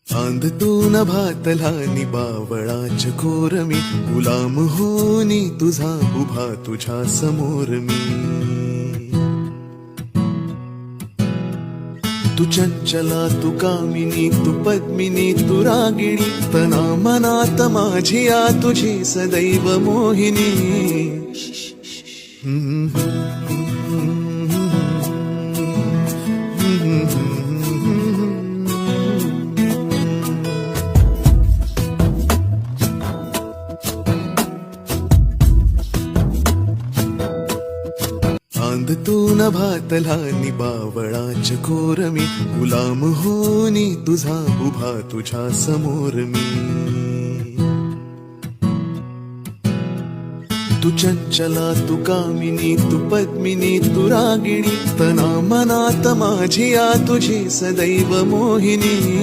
चांदतून भातला निबावळाच core मी, गुलाम होनी तुझा उभा तुझ्या समोर मी. तू चंचला तू कामिनी तू पद्मिनी तू रागिणी, तना मनात माझिया तुझी सदैव मोहिनी. चांदतून भातला निबावळाच कोर मी, गुलाम होनी तुझा उभा तुझ्या समोर मी. तू चंचला तू कामिनी तू पद्मिनी तू रागिणी, तना मनात माझिया तुझी सदैव मोहिनी.